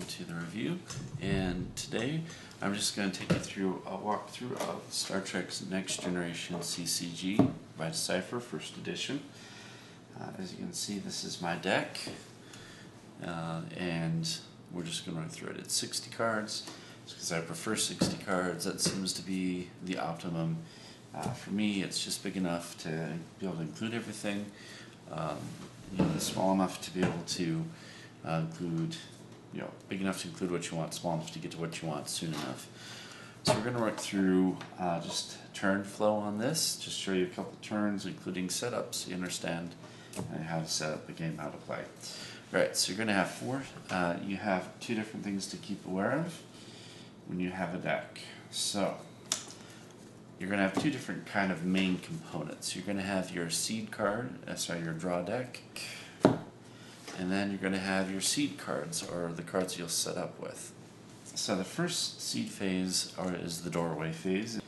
to the review, and today I'm just going to take you through a walkthrough of Star Trek's Next Generation CCG by Decipher, first edition. As you can see, this is my deck, and we're just going to run through it. It's 60 cards, because I prefer 60 cards. That seems to be the optimum. For me, it's just big enough to be able to include everything, small enough to be able to include, big enough to include what you want, small enough to get to what you want soon enough. So we're going to work through just turn flow on this, just show you a couple turns, including setups, so you understand how to set up the game, how to play. Alright, so you're going to have four. You have two different things to keep aware of when you have a deck. So you're going to have two different kind of main components. You're going to have your seed card, your draw deck, and then you're going to have your seed cards, or the cards you'll set up with. So the first seed phase is the doorway phase.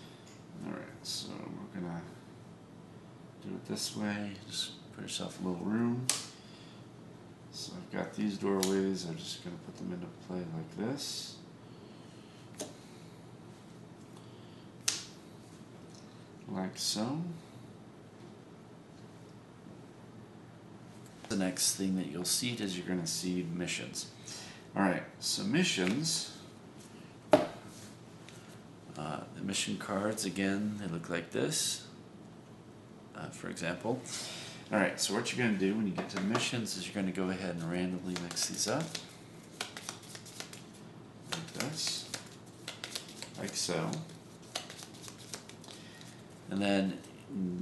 Alright, so we're going to do it this way. Just put yourself a little room. So I've got these doorways. I'm just going to put them into play like this. Like so. The next thing that you'll seed is you're going to seed missions. Alright, so missions, the mission cards, again, they look like this, for example. Alright, so what you're going to do when you get to missions is you're going to go ahead and randomly mix these up, like this, like so. And then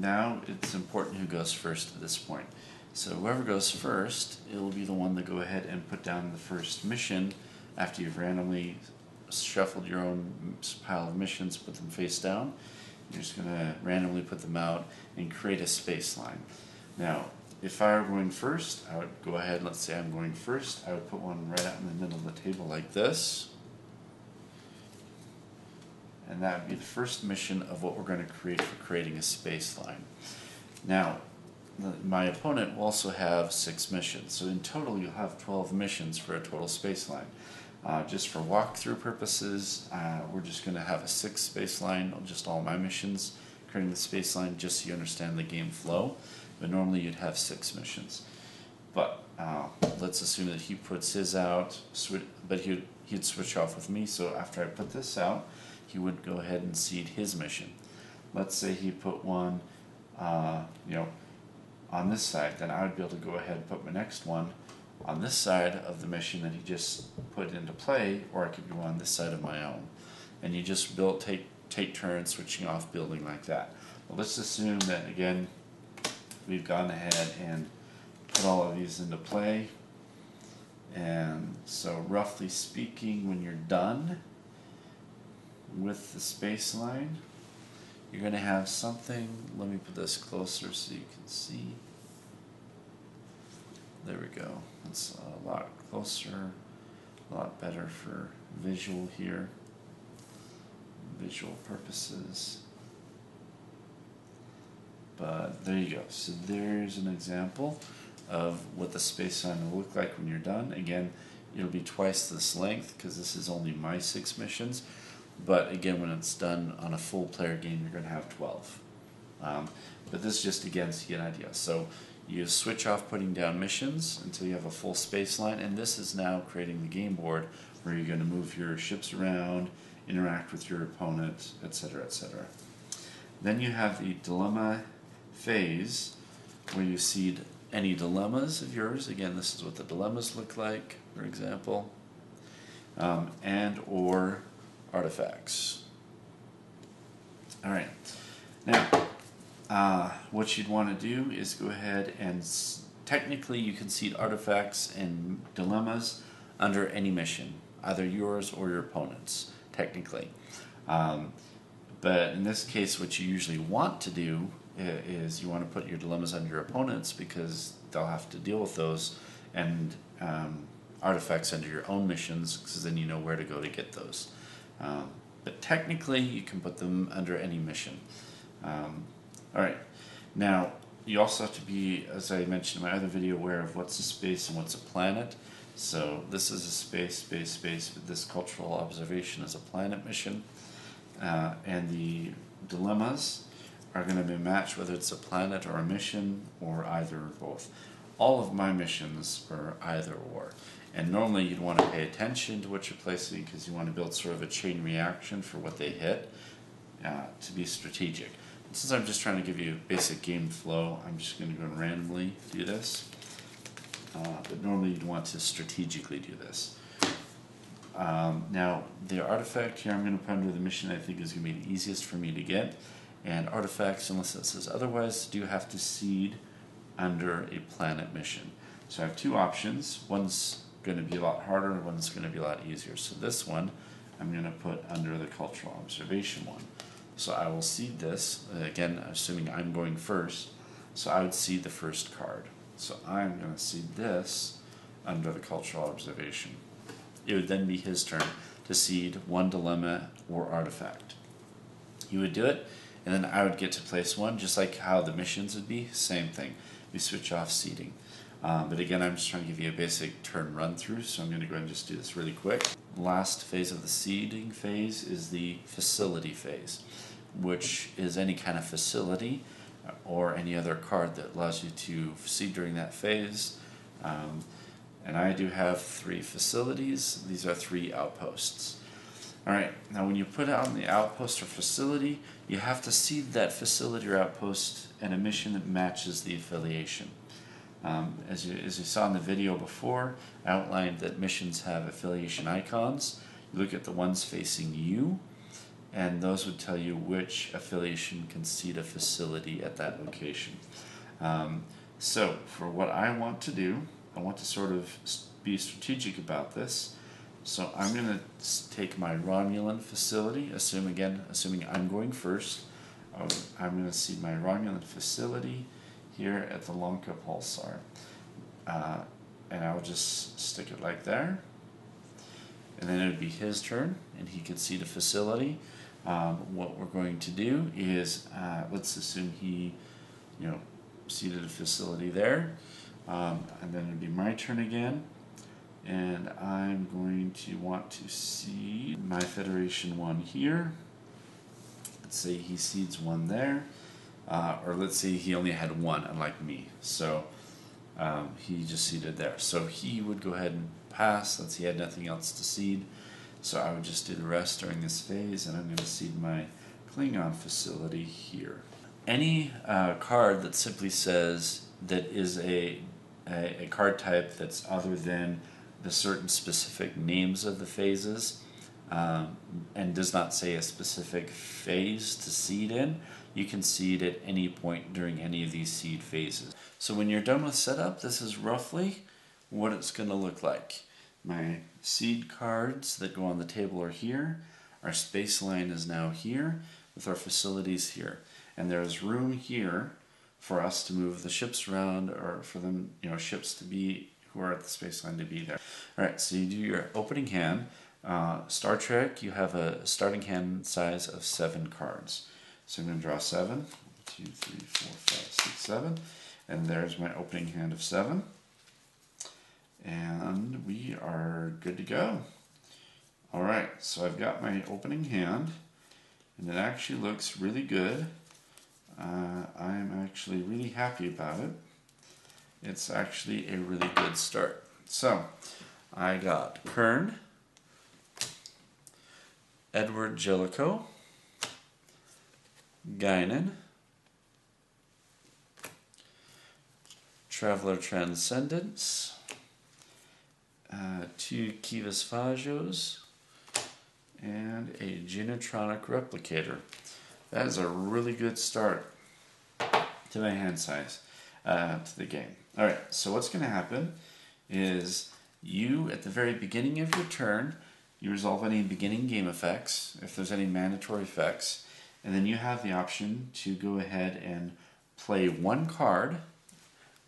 now it's important who goes first at this point. So whoever goes first, it will be the one to go ahead and put down the first mission after you've randomly shuffled your own pile of missions, put them face down. You're just going to randomly put them out and create a spaceline. Now, if I were going first, I would go ahead, let's say I'm going first, I would put one right out in the middle of the table like this. And that would be the first mission of what we're going to create for creating a spaceline. Now, my opponent will also have 6 missions, so in total you'll have 12 missions for a total spaceline. Just for walkthrough purposes, we're just going to have a 6 spaceline, just all my missions, creating the spaceline, just so you understand the game flow. But normally you'd have 6 missions. But let's assume that he puts his out, but he'd switch off with me, so after I put this out, he would go ahead and seed his mission. Let's say he put one, on this side, then I would be able to go ahead and put my next one on this side of the mission that he just put into play, or I could go on this side of my own. And you just take turns switching off building like that. Well, let's assume that, again, we've gone ahead and put all of these into play. And so roughly speaking, when you're done with the spaceline, you're going to have something, let me put this closer so you can see. There we go. That's a lot closer, a lot better for visual here, visual purposes. But there you go. So there's an example of what the spaceline will look like when you're done. Again, it'll be twice this length because this is only my 6 missions. But again, when it's done on a full player game, you're going to have 12. But this is just, again, to get an idea. So you switch off putting down missions until you have a full spaceline, and this is now creating the game board where you're going to move your ships around, interact with your opponent, etc., etc. Then you have the dilemma phase where you seed any dilemmas of yours. Again, this is what the dilemmas look like, for example, and or artifacts. Alright, now what you'd want to do is go ahead and technically you can seed artifacts and dilemmas under any mission, either yours or your opponent's, technically. But in this case, what you usually want to do is you want to put your dilemmas under your opponents because they'll have to deal with those, and artifacts under your own missions, because then you know where to go to get those. But technically, you can put them under any mission. Alright, now you also have to be, as I mentioned in my other video, aware of what's a space and what's a planet. So this is a space, but this cultural observation is a planet mission. And the dilemmas are going to be matched whether it's a planet or a mission or either or both. All of my missions are either or. And normally you'd want to pay attention to what you're placing because you want to build sort of a chain reaction for what they hit to be strategic. And since I'm just trying to give you basic game flow, I'm just going to go randomly do this. But normally you'd want to strategically do this. Now, the artifact here I'm going to put under the mission I think is going to be the easiest for me to get. And artifacts, unless it says otherwise, do have to seed under a planet mission. So I have two options. One's going to be a lot harder, and one's going to be a lot easier. So this one I'm going to put under the cultural observation one. So I will seed this, again, assuming I'm going first. So I would seed the first card. So I'm going to seed this under the cultural observation. It would then be his turn to seed one dilemma or artifact. He would do it, and then I would get to place one, just like how the missions would be, same thing. We switch off seeding. But again, I'm just trying to give you a basic turn run through, so I'm going to go ahead and just do this really quick. Last phase of the seeding phase is the facility phase, which is any kind of facility or any other card that allows you to seed during that phase. And I do have 3 facilities. These are 3 outposts. Alright, now when you put out the outpost or facility, you have to seed that facility or outpost in a mission that matches the affiliation. As you saw in the video before, I outlined that missions have affiliation icons. You look at the ones facing you, and those would tell you which affiliation can seed a facility at that location. So for what I want to do, I want to sort of be strategic about this. So I'm going to take my Romulan facility, assuming I'm going first. I'm going to seed my Romulan facility here at the Lonka Pulsar. And I'll just stick it like there. And then it would be his turn, and he could seed a facility. What we're going to do is, let's assume he, seeded a facility there. And then it would be my turn again. And I'm going to want to seed my Federation one here. Let's say he seeds one there. Or let's say he only had one, unlike me. So he just seeded there. So he would go ahead and pass since he had nothing else to seed. So I would just do the rest during this phase, and I'm going to seed my Klingon facility here. Any card that simply says that is a card type that's other than the certain specific names of the phases and does not say a specific phase to seed in, you can seed at any point during any of these seed phases. So when you're done with setup, this is roughly what it's going to look like. My seed cards that go on the table are here. Our spaceline is now here with our facilities here. And there's room here for us to move the ships around, or for them, ships to be who are at the spaceline to be there. Alright, so you do your opening hand. Star Trek, you have a starting hand size of 7 cards. So I'm going to draw 7. 1, 2, 3, 4, 5, 6, 7. And there's my opening hand of 7. And we are good to go. Alright, so I've got my opening hand, and it actually looks really good. I'm actually really happy about it. It's actually a really good start. So, I got Kern, Edward Jellicoe, Guinan, Traveler Transcendence, 2 Kivas Fajos, and a Genotronic Replicator. That is a really good start to my hand size, to the game. Alright, so what's going to happen is you, at the very beginning of your turn, you resolve any beginning game effects, if there's any mandatory effects, and then you have the option to go ahead and play one card,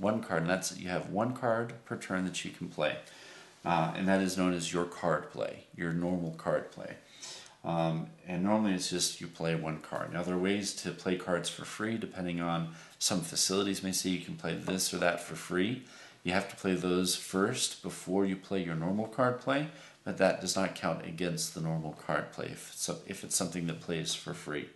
and that's, you have 1 card per turn that you can play. And that is known as your card play, your normal card play. And normally it's just you play 1 card. Now there are ways to play cards for free depending on, some facilities may say you can play this or that for free. You have to play those first before you play your normal card play, but that does not count against the normal card play if it's something that plays for free.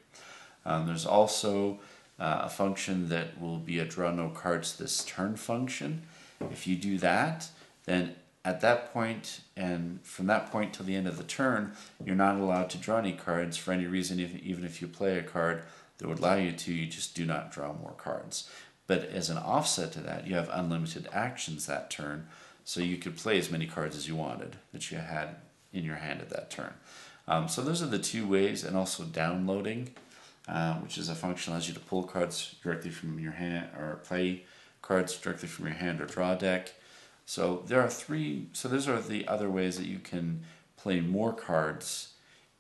There's also a function that will be a draw no cards this turn function. If you do that, then at that point, and from that point till the end of the turn, you're not allowed to draw any cards for any reason. Even if you play a card that would allow you to, you just do not draw more cards. But as an offset to that, you have unlimited actions that turn, so you could play as many cards as you wanted that you had in your hand at that turn. So those are the two ways, and also downloading, which is a function that allows you to pull cards directly from your hand, or play cards directly from your hand or draw a deck. So there are three. So those are the other ways that you can play more cards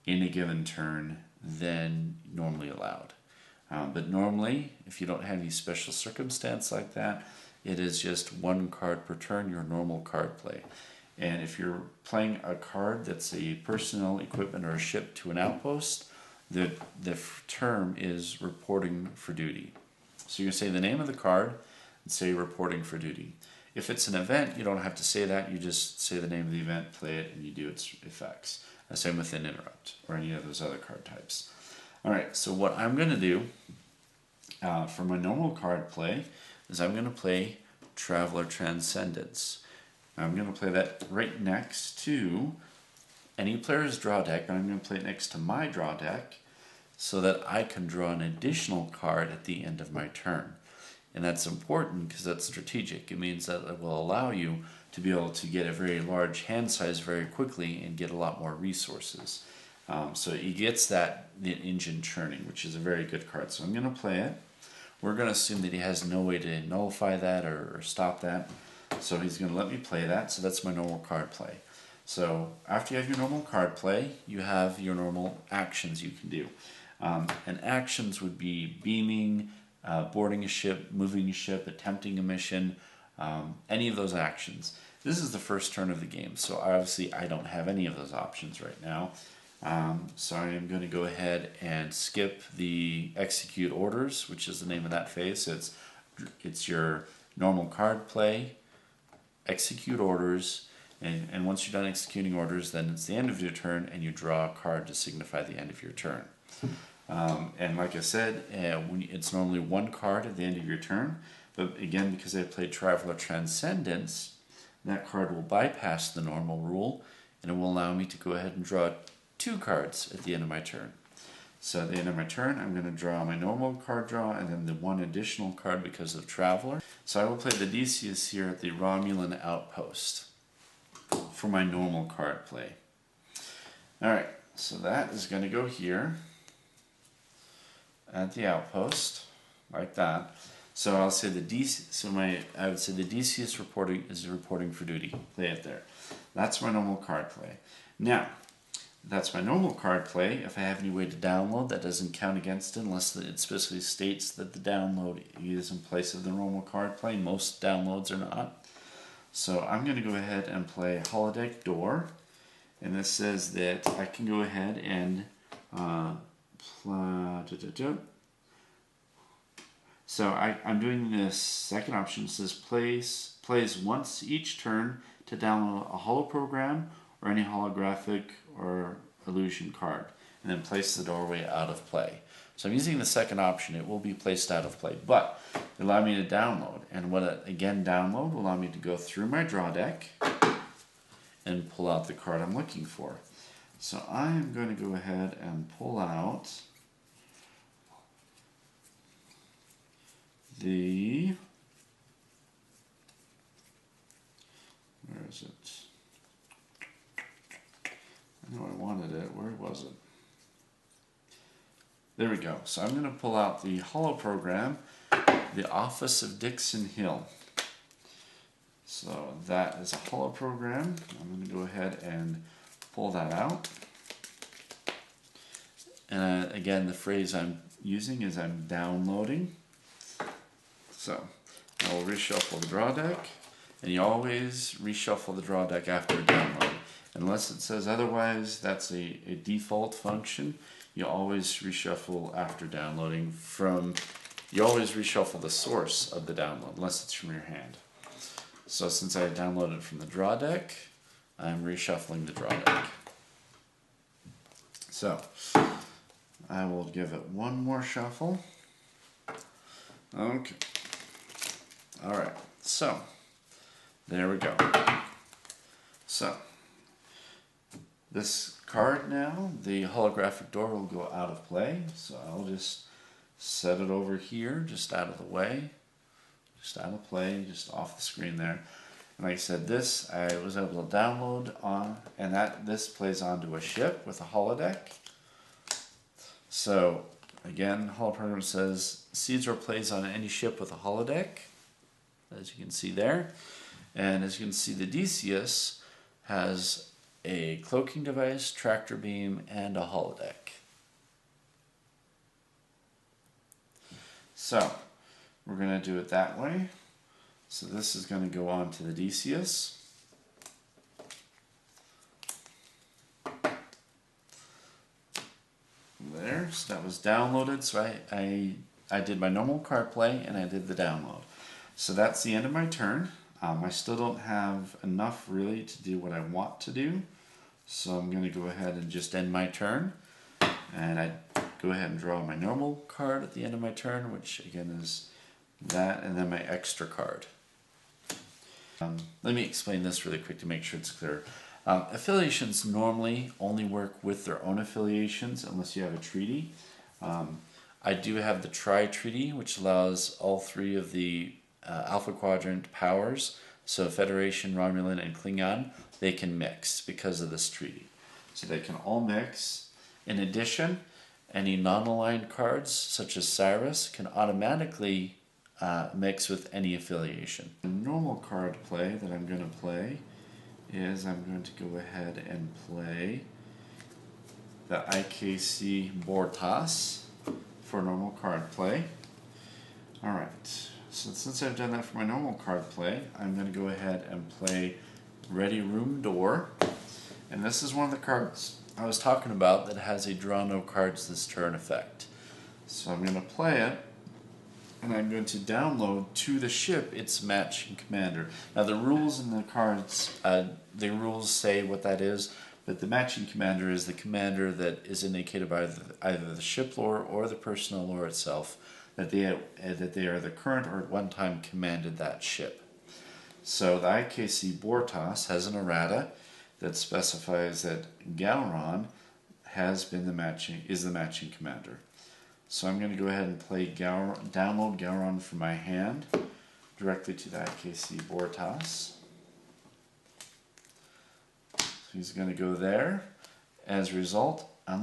in a given turn than normally allowed. But normally, if you don't have any special circumstance like that, it is just one card per turn, your normal card play. And if you're playing a card that's a personal equipment or a ship to an outpost, the term is reporting for duty. So you say the name of the card and say reporting for duty. If it's an event, you don't have to say that. You just say the name of the event, play it, and you do its effects. Same with an interrupt or any of those other card types. All right, so what I'm going to do for my normal card play is I'm going to play Traveler Transcendence. I'm going to play that right next to any player's draw deck, and I'm going to play it next to my draw deck so that I can draw an additional card at the end of my turn. And that's important because that's strategic. It means that it will allow you to be able to get a very large hand size very quickly and get a lot more resources. So it gets that engine churning, which is a very good card. So I'm going to play it. We're going to assume that he has no way to nullify that or stop that. So he's going to let me play that. So that's my normal card play. So after you have your normal card play, you have your normal actions you can do. And actions would be beaming, boarding a ship, moving a ship, attempting a mission, any of those actions. This is the first turn of the game, so obviously I don't have any of those options right now. So I am going to go ahead and skip the execute orders, which is the name of that phase. So it's your normal card play, execute orders, and once you're done executing orders, then it's the end of your turn, and you draw a card to signify the end of your turn. And like I said, it's normally one card at the end of your turn, but again, because I played Traveler Transcendence, that card will bypass the normal rule, and it will allow me to go ahead and draw 2 cards at the end of my turn. So at the end of my turn, I'm going to draw my normal card draw, and then the one additional card because of Traveler. So I will play the Decius here at the Romulan Outpost for my normal card play. Alright, so that is going to go here at the outpost, like that. So I'll say I would say the Decius is reporting for duty. Play it there. That's my normal card play. Now, that's my normal card play. If I have any way to download, that doesn't count against it unless it specifically states that the download is in place of the normal card play. Most downloads are not. So I'm going to go ahead and play Holodeck Door, and this says that I can go ahead and so I'm doing this second option. It says plays once each turn to download a holo program or any holographic or illusion card, and then place the doorway out of play. So I'm using the second option. It will be placed out of play, but it allowed me to download. And download will allow me to go through my draw deck and pull out the card I'm looking for. So I am going to go ahead and pull out where is it? I know I wanted it. Where was it? There we go. So I'm going to pull out the holo program, the Office of Dixon Hill. So that is a holo program. I'm going to go ahead and pull that out. And again, the phrase I'm using is I'm downloading. So I will reshuffle the draw deck, and you always reshuffle the draw deck after a download. Unless it says otherwise, that's a default function. You always reshuffle after downloading you always reshuffle the source of the download, unless it's from your hand. So since I downloaded it from the draw deck, I'm reshuffling the draw deck. So I will give it one more shuffle. Okay. Alright, so there we go. So this card now, the holographic door will go out of play. So I'll just set it over here, just out of the way. Just out of play, just off the screen there. And like I said, this I was able to download on, and this plays onto a ship with a holodeck. So again, holoprogram says Caesar plays on any ship with a holodeck, as you can see there. And as you can see, the Decius has a cloaking device, tractor beam, and a holodeck. So we're going to do it that way. So this is going to go on to the Decius. There, so that was downloaded. So I did my normal card play and I did the download. So that's the end of my turn. I still don't have enough really to do what I want to do. So I'm going to go ahead and just end my turn. And I go ahead and draw my normal card at the end of my turn, which again is that, and then my extra card. Let me explain this really quick to make sure it's clear. Affiliations normally only work with their own affiliations unless you have a treaty. I do have the Tri-Treaty, which allows all three of the Alpha Quadrant powers, so Federation, Romulan, and Klingon, they can mix because of this treaty. So they can all mix. In addition, any non-aligned cards, such as Cyrus, can automatically mix with any affiliation. The normal card play that I'm going to play is I'm going to go ahead and play the IKC Bortas for normal card play. Alright, so since I've done that for my normal card play, I'm going to go ahead and play Ready Room Door. And this is one of the cards I was talking about that has a draw no cards this turn effect. So I'm going to play it, and I'm going to download to the ship its matching commander. Now the rules in the cards, the rules say what that is, but the matching commander is the commander that is indicated by either the ship lore or the personal lore itself, that they are the current or at one time commanded that ship. So the IKC Bortas has an errata that specifies that Gowron is the matching commander. So I'm going to go ahead and play download Gowron from my hand directly to the IKC Bortas. So he's going to go there. As a result, I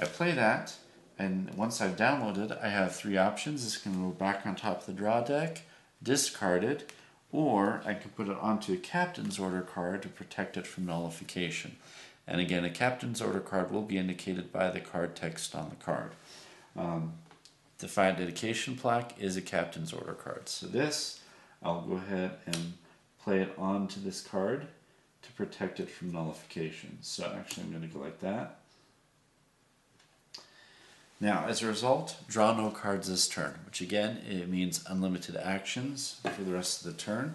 play that, and once I've downloaded, I have three options. This can go back on top of the draw deck, discard it, or I can put it onto a Captain's Order card to protect it from nullification. And again, a Captain's Order card will be indicated by the card text on the card. Defiant Dedication Plaque is a Captain's Order card. So this, I'll go ahead and play it onto this card to protect it from nullification. So actually I'm going to go like that. Now, as a result, draw no cards this turn, which again, it means unlimited actions for the rest of the turn.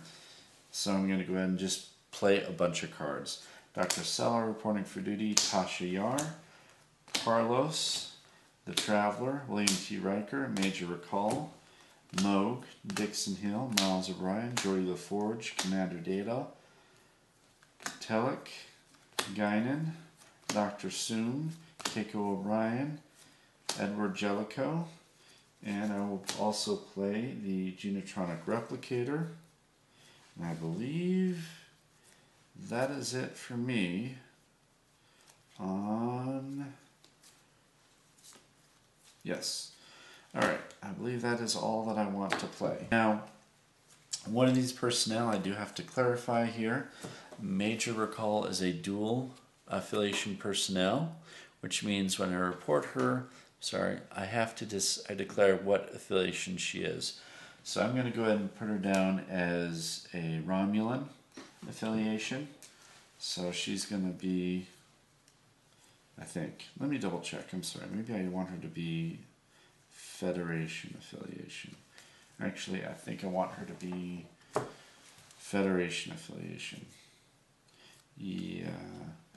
So I'm going to go ahead and just play a bunch of cards. Dr. Seller reporting for duty, Tasha Yar, Carlos, The Traveler, William T. Riker, Major Recall, Moog, Dixon Hill, Miles O'Brien, Geordie LaForge, Commander Data, Telek, Guinan, Dr. Soon, Keiko O'Brien, Edward Jellicoe, and I will also play the Genotronic Replicator. And I believe that is it for me on... Yes. Alright, I believe that is all that I want to play. Now, one of these personnel I do have to clarify here. Major Recall is a dual affiliation personnel, which means when I report her, I have to I declare what affiliation she is. So I'm going to go ahead and put her down as a Romulan affiliation. So she's going to be, I think, let me double check, I'm sorry, maybe I want her to be Federation affiliation. Actually, I think I want her to be Federation affiliation. Yeah,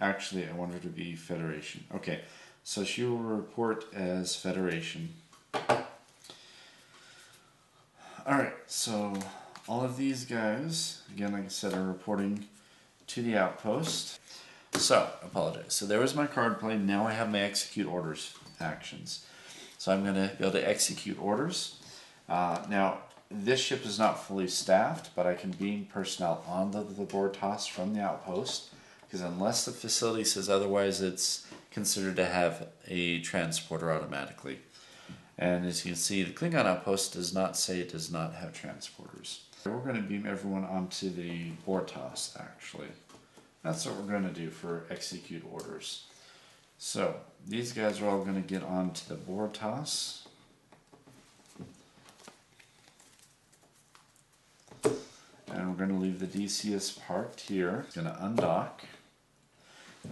actually I want her to be Federation. Okay, so she will report as Federation. Alright, so all of these guys, again, like I said, are reporting to the outpost. So, apologize. So there was my card play. Now I have my execute orders actions. So I'm going to be able to execute orders. Now, this ship is not fully staffed, but I can beam personnel onto the board toss from the outpost, because unless the facility says otherwise, it's considered to have a transporter automatically. And as you can see, the Klingon outpost does not say it does not have transporters. We're going to beam everyone onto the board toss, actually. That's what we're going to do for execute orders. So, these guys are all going to get onto the board toss. And we're going to leave the DCS parked here. It's going to undock.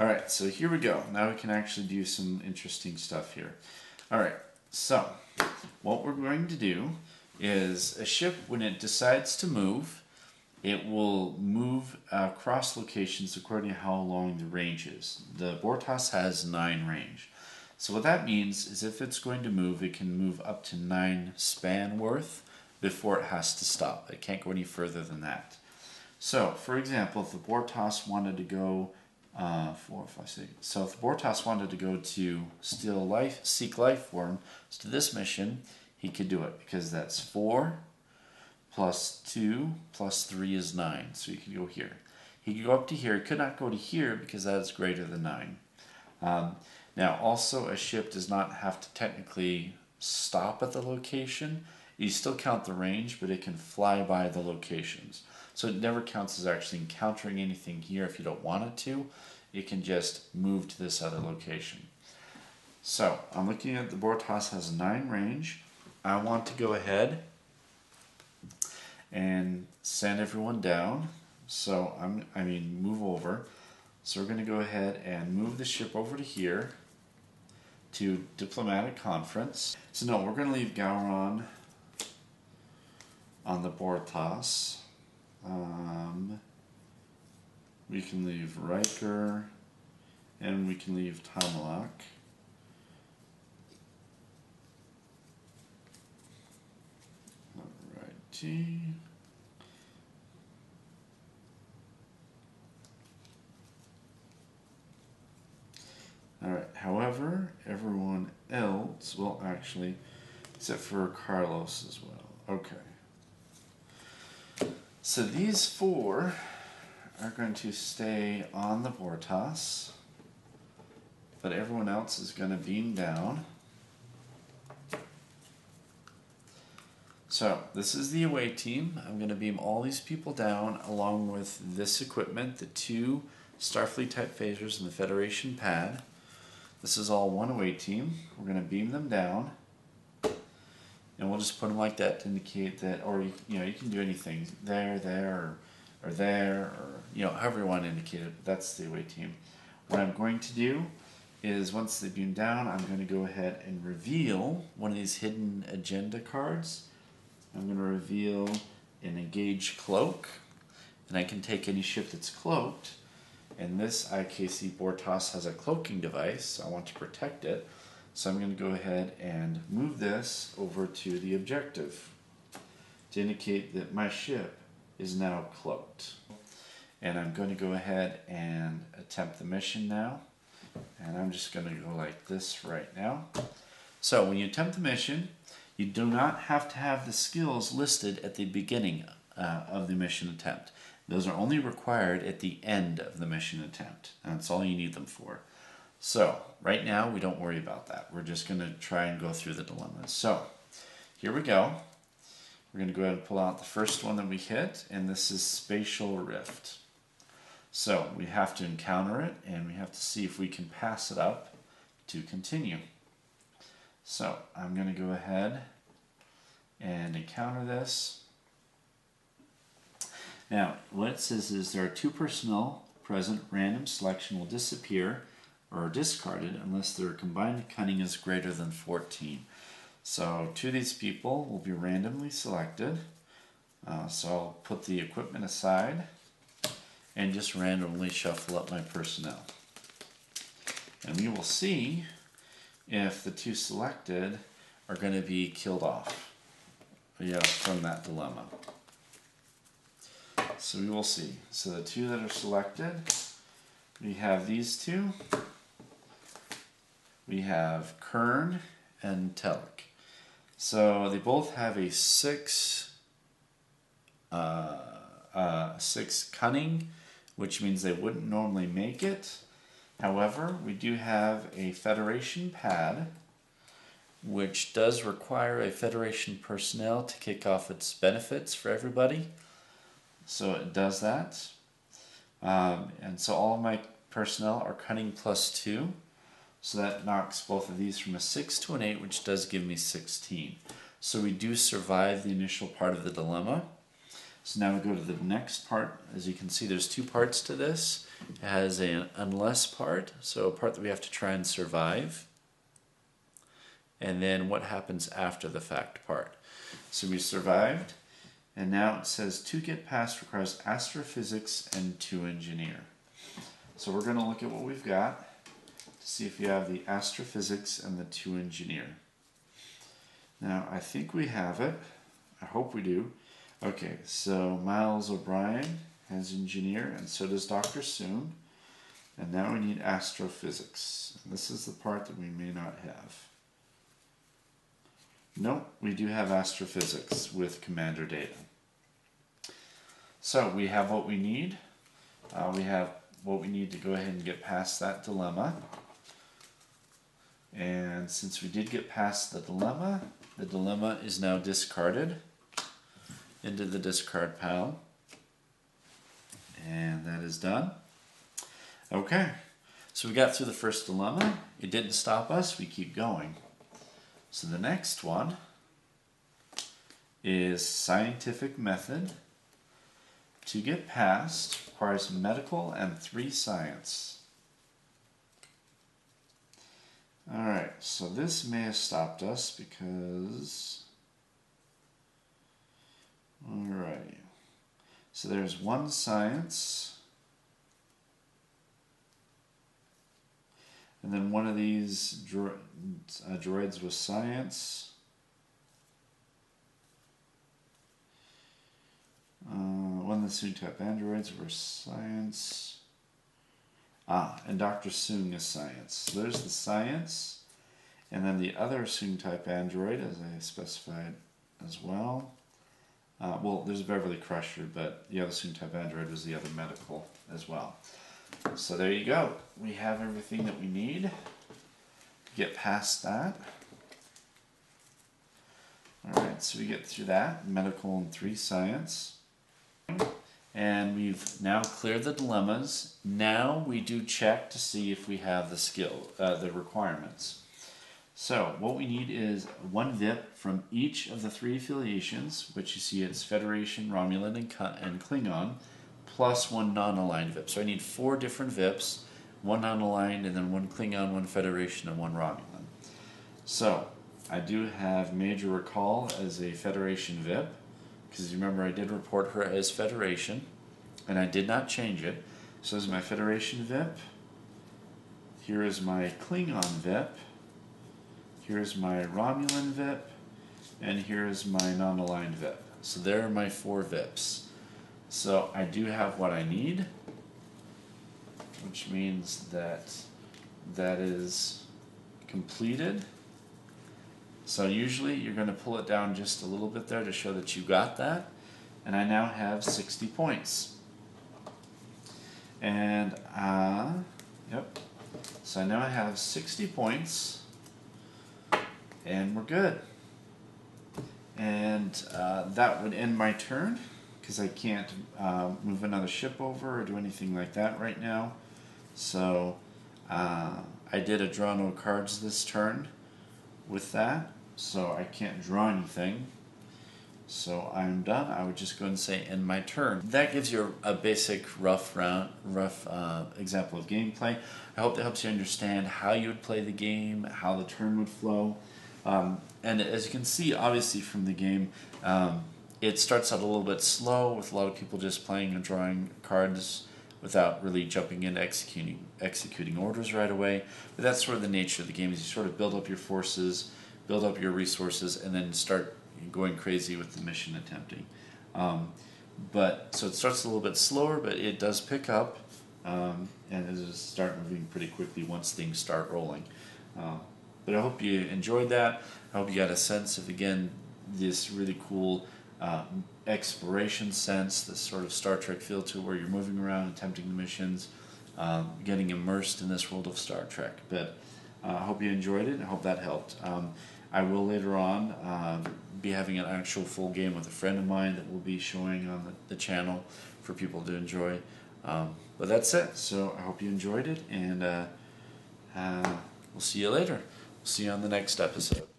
Alright, so here we go. Now we can actually do some interesting stuff here. Alright, so what we're going to do is a ship, when it decides to move, it will move across locations according to how long the range is. The board toss has 9 range. So what that means is if it's going to move, it can move up to 9 span worth before it has to stop. It can't go any further than that. So, for example, if the board toss wanted to go 4, 5, 6. So if the board toss wanted to go to seek life form to this mission, he could do it because that's 4 plus 2 plus 3 is 9. So he could go here. He could go up to here. He could not go to here because that is greater than 9. Now, also, a ship does not have to technically stop at the location. You still count the range, but it can fly by the locations. So it never counts as actually encountering anything here if you don't want it to. It can just move to this other location. So I'm looking at the board toss has 9 range. I want to go ahead and send everyone down. So move over. So we're going to go ahead and move the ship over to here to diplomatic conference. So no, we're going to leave Gowron on the board toss. We can leave Riker, and we can leave Tomalak. Alrighty. Alright, however, everyone else, well actually, except for Carlos as well. Okay. So these 4 are going to stay on the board toss, but everyone else is going to beam down. So this is the away team. I'm going to beam all these people down along with this equipment, the 2 Starfleet type phasers and the Federation pad. This is all one away team. We're going to beam them down. And we'll just put them like that to indicate that, or you can do anything there, or there, or however you want to indicate it. That's the away team. What I'm going to do is once they beam down, I'm going to go ahead and reveal one of these hidden agenda cards. I'm going to reveal an engaged cloak, and I can take any ship that's cloaked. And this IKC board toss has a cloaking device. I want to protect it. So I'm going to go ahead and move this over to the objective to indicate that my ship is now cloaked. And I'm going to go ahead and attempt the mission now. And I'm just going to go like this right now. So when you attempt the mission, you do not have to have the skills listed at the beginning of the mission attempt. Those are only required at the end of the mission attempt. And that's all you need them for. So, right now, we don't worry about that. We're just going to try and go through the dilemmas. So, here we go. We're going to go ahead and pull out the first one that we hit, and this is Spatial Rift. So, we have to encounter it, and we have to see if we can pass it up to continue. So, I'm going to go ahead and encounter this. Now, what it says is there are 2 personnel present. Random selection will disappear or discarded unless their combined cunning is greater than 14. So 2 of these people will be randomly selected. So I'll put the equipment aside and just randomly shuffle up my personnel. And we will see if the two selected are going to be killed off from that dilemma. So we will see. So the two that are selected, we have these two. We have Kern and Telek. So they both have a 6 cunning, which means they wouldn't normally make it. However, we do have a Federation pad, which does require a Federation personnel to kick off its benefits for everybody. So it does that. And so all of my personnel are cunning +2. So that knocks both of these from a 6 to an 8, which does give me 16. So we do survive the initial part of the dilemma. So now we go to the next part. As you can see, there's 2 parts to this. It has an unless part, so a part that we have to try and survive. And then what happens after the fact part. So we survived, and now it says to get past requires astrophysics and 2 engineer. So we're going to look at what we've got to see if we have the astrophysics and the 2 engineer. Now I think we have it. I hope we do. Okay, so Miles O'Brien has engineer, and so does Dr. Soong. And now we need astrophysics. And this is the part that we may not have. Nope, we do have astrophysics with Commander Data. So we have what we need. We have what we need to go ahead and get past that dilemma. And since we did get past the dilemma is now discarded into the discard pile. And that is done. Okay, so we got through the first dilemma. It didn't stop us, we keep going. So the next one is scientific method. To get past requires medical and 3 science. Alright, so this may have stopped us because... Alright, so there's 1 science, and then one of these droids was science. One of the Soong type androids were science. And Dr. Soong is science. So there's the science, and then the other Soong type android, as I specified as well. Well, there's a Beverly Crusher, but the other Soong type android was the other medical as well. So there you go. We have everything that we need to get past that. Alright, so we get through that, medical and 3 science. And we've now cleared the dilemmas. Now we do check to see if we have the skill, the requirements. So what we need is 1 VIP from each of the 3 affiliations, which you see it's Federation, Romulan, and Klingon, plus 1 non-aligned VIP. So I need 4 different VIPs, 1 non-aligned, and then 1 Klingon, 1 Federation, and 1 Romulan. So I do have Major Recall as a Federation VIP, because you remember I did report her as Federation, and I did not change it. So this is my Federation VIP. Here is my Klingon VIP. Here's my Romulan VIP, and here's my non-aligned VIP. So there are my 4 VIPs. So I do have what I need, which means that that is completed. So usually you're going to pull it down just a little bit there to show that you got that. And I now have 60 points. And, yep. So now I have 60 points. And we're good. And that would end my turn, because I can't move another ship over or do anything like that right now. So I did a draw no cards this turn with that, so I can't draw anything. So I'm done. I would just go ahead and say end my turn. That gives you a basic rough example of gameplay. I hope that helps you understand how you would play the game, how the turn would flow. And as you can see, obviously from the game, it starts out a little bit slow with a lot of people just playing and drawing cards without really jumping into executing orders right away. But that's sort of the nature of the game, is you sort of build up your forces, build up your resources, and then start going crazy with the mission attempting. But so it starts a little bit slower, but it does pick up, and it does start moving pretty quickly once things start rolling. But I hope you enjoyed that. I hope you got a sense of, again, this really cool exploration sense, this sort of Star Trek feel to it, where you're moving around, attempting the missions, getting immersed in this world of Star Trek. But I hope you enjoyed it. I hope that helped. I will later on be having an actual full game with a friend of mine that will be showing on the channel for people to enjoy. But that's it. So I hope you enjoyed it, and we'll see you later. We'll see you on the next episode.